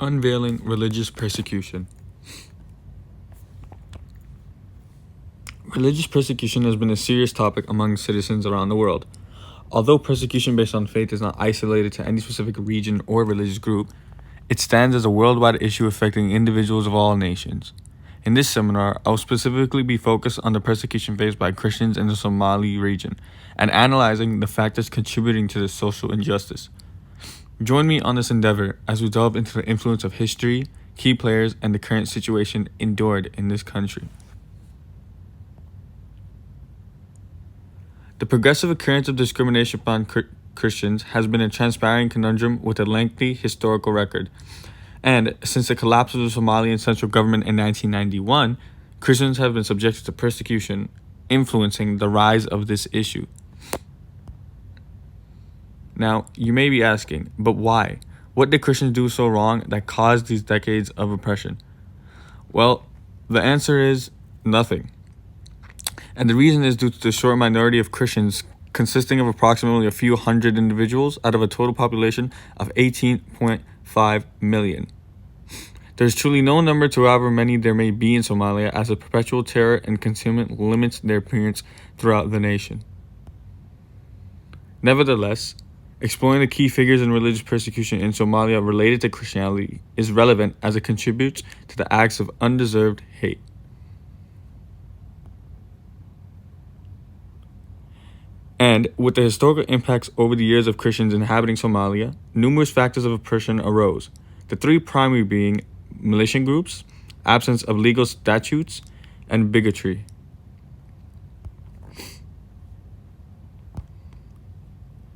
Unveiling religious persecution. Religious persecution has been a serious topic among citizens around the world. Although persecution based on faith is not isolated to any specific region or religious group, it stands as a worldwide issue affecting individuals of all nations. In this seminar, I will specifically be focused on the persecution faced by Christians in the Somali region and analyzing the factors contributing to this social injustice. Join me on this endeavor as we delve into the influence of history, key players, and the current situation endured in this country. The progressive occurrence of discrimination upon Christians has been a transparent conundrum with a lengthy historical record. And since the collapse of the Somalian central government in 1991, Christians have been subjected to persecution, influencing the rise of this issue. Now, you may be asking, but why? What did Christians do so wrong that caused these decades of oppression? Well, the answer is nothing. And the reason is due to the short minority of Christians consisting of approximately a few hundred individuals out of a total population of 18.5 million. There's truly no number to however many there may be in Somalia, as the perpetual terror and concealment limits their appearance throughout the nation. Nevertheless, exploring the key figures in religious persecution in Somalia related to Christianity is relevant as it contributes to the acts of undeserved hate. And with the historical impacts over the years of Christians inhabiting Somalia, numerous factors of oppression arose, the three primary being militant groups, absence of legal statutes, and bigotry.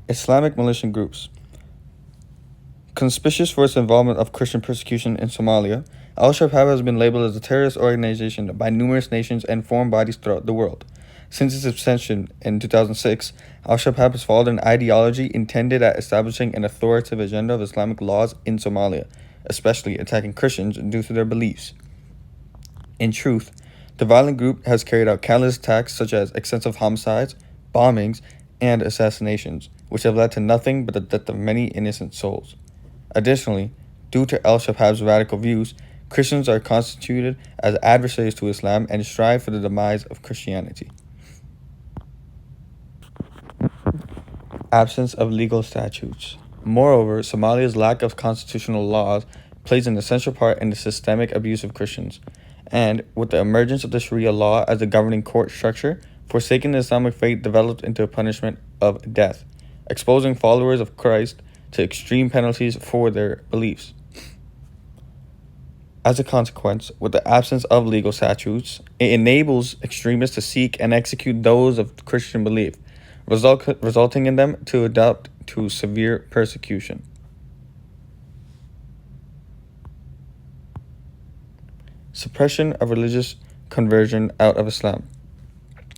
Islamic militant groups. Conspicuous for its involvement of Christian persecution in Somalia, Al-Shabaab has been labeled as a terrorist organization by numerous nations and foreign bodies throughout the world. Since its inception in 2006, Al-Shabaab has followed an ideology intended at establishing an authoritative agenda of Islamic laws in Somalia, especially attacking Christians due to their beliefs. In truth, the violent group has carried out countless attacks such as extensive homicides, bombings, and assassinations, which have led to nothing but the death of many innocent souls. Additionally, due to Al-Shabaab's radical views, Christians are constituted as adversaries to Islam and strive for the demise of Christianity. Absence of legal statutes. Moreover, Somalia's lack of constitutional laws plays an essential part in the systemic abuse of Christians, and with the emergence of the Sharia law as the governing court structure, forsaking the Islamic faith developed into a punishment of death, exposing followers of Christ to extreme penalties for their beliefs. As a consequence, with the absence of legal statutes, it enables extremists to seek and execute those of Christian belief, resulting in them to adapt to severe persecution. Suppression of religious conversion out of Islam.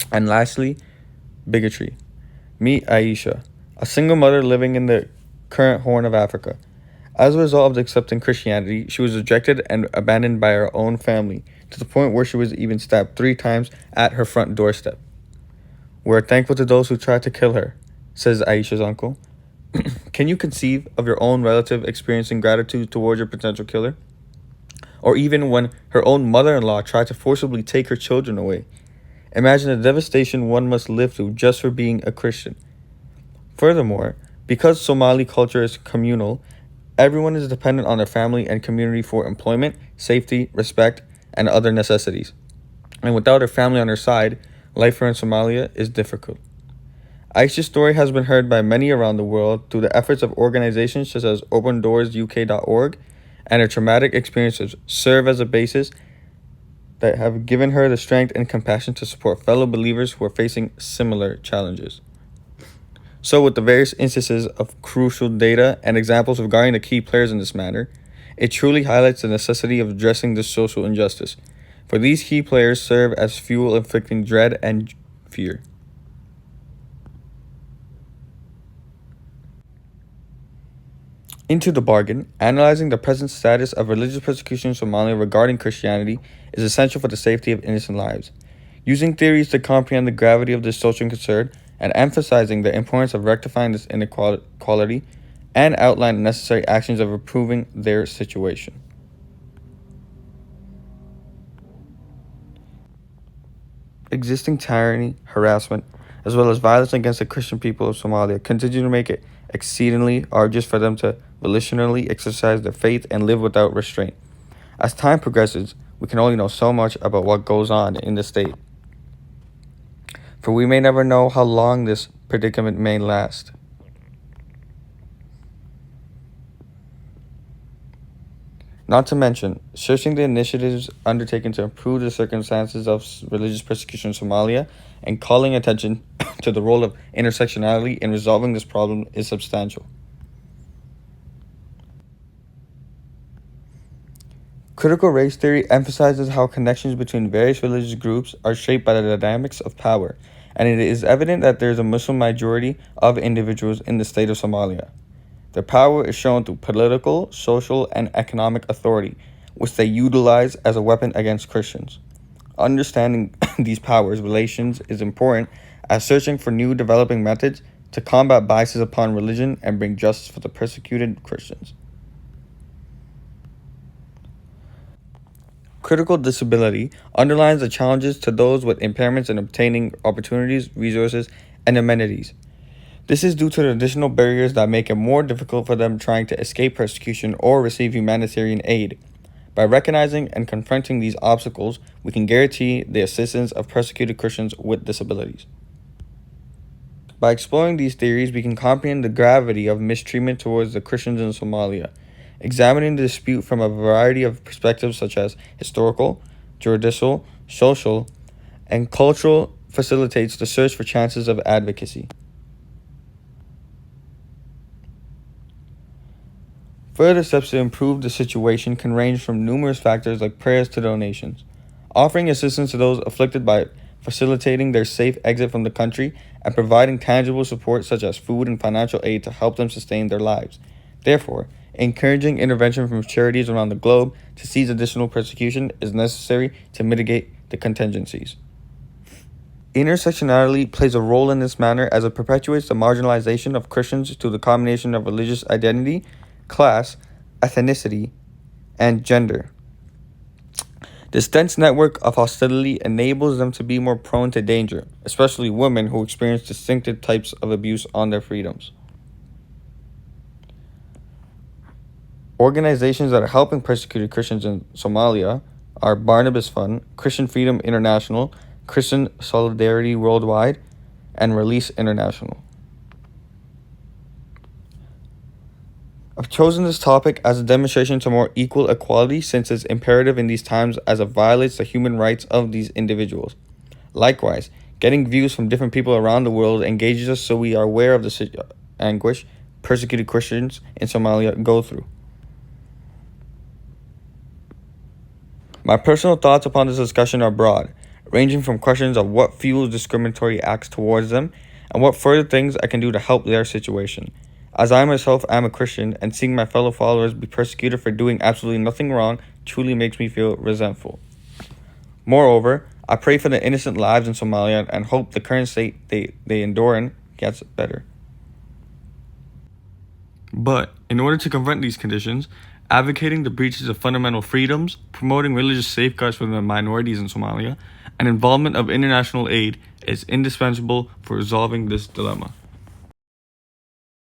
And lastly, bigotry. Meet Aisha, a single mother living in the current Horn of Africa. As a result of accepting Christianity, she was rejected and abandoned by her own family, to the point where she was even stabbed 3 times at her front doorstep. We are thankful to those who tried to kill her, says Aisha's uncle. Can you conceive of your own relative experiencing gratitude towards your potential killer? Or even when her own mother-in-law tried to forcibly take her children away. Imagine the devastation one must live through just for being a Christian. Furthermore, because Somali culture is communal, everyone is dependent on their family and community for employment, safety, respect, and other necessities. And without her family on her side, life here in Somalia is difficult. Aisha's story has been heard by many around the world through the efforts of organizations such as OpenDoorsUK.org, and her traumatic experiences serve as a basis that have given her the strength and compassion to support fellow believers who are facing similar challenges. So with the various instances of crucial data and examples regarding the key players in this matter, it truly highlights the necessity of addressing this social injustice, for these key players serve as fuel inflicting dread and fear. Into the bargain, analyzing the present status of religious persecution in Somalia regarding Christianity is essential for the safety of innocent lives. Using theories to comprehend the gravity of this social concern and emphasizing the importance of rectifying this inequality and outline necessary actions of improving their situation. Existing tyranny, harassment, as well as violence against the Christian people of Somalia continue to make it exceedingly arduous for them to volitionally exercise their faith and live without restraint. As time progresses, we can only know so much about what goes on in the state, for we may never know how long this predicament may last. Not to mention, searching the initiatives undertaken to improve the circumstances of religious persecution in Somalia and calling attention to the role of intersectionality in resolving this problem is substantial. Critical race theory emphasizes how connections between various religious groups are shaped by the dynamics of power, and it is evident that there is a Muslim majority of individuals in the state of Somalia. Their power is shown through political, social, and economic authority, which they utilize as a weapon against Christians. Understanding these powers relations is important as searching for new developing methods to combat biases upon religion and bring justice for the persecuted Christians. Critical disability underlines the challenges to those with impairments in obtaining opportunities, resources, and amenities. This is due to the additional barriers that make it more difficult for them trying to escape persecution or receive humanitarian aid. By recognizing and confronting these obstacles, we can guarantee the assistance of persecuted Christians with disabilities. By exploring these theories, we can comprehend the gravity of mistreatment towards the Christians in Somalia. Examining the dispute from a variety of perspectives such as historical, judicial, social, and cultural facilitates the search for chances of advocacy. Further steps to improve the situation can range from numerous factors like prayers to donations. Offering assistance to those afflicted by facilitating their safe exit from the country and providing tangible support such as food and financial aid to help them sustain their lives. Therefore, encouraging intervention from charities around the globe to cease additional persecution is necessary to mitigate the contingencies. Intersectionality plays a role in this manner as it perpetuates the marginalization of Christians through the combination of religious identity, class, ethnicity, and gender. This dense network of hostility enables them to be more prone to danger, especially women who experience distinctive types of abuse on their freedoms. Organizations that are helping persecuted Christians in Somalia are Barnabas Fund, Christian Freedom International, Christian Solidarity Worldwide, and Release International. I've chosen this topic as a demonstration to more equal equality since it's imperative in these times as it violates the human rights of these individuals. Likewise, getting views from different people around the world engages us so we are aware of the anguish persecuted Christians in Somalia go through. My personal thoughts upon this discussion are broad, ranging from questions of what fuels discriminatory acts towards them and what further things I can do to help their situation. As I myself am a Christian, and seeing my fellow followers be persecuted for doing absolutely nothing wrong truly makes me feel resentful. Moreover, I pray for the innocent lives in Somalia and hope the current state they endure in gets better. But in order to confront these conditions, advocating the breaches of fundamental freedoms, promoting religious safeguards for the minorities in Somalia, and involvement of international aid is indispensable for resolving this dilemma.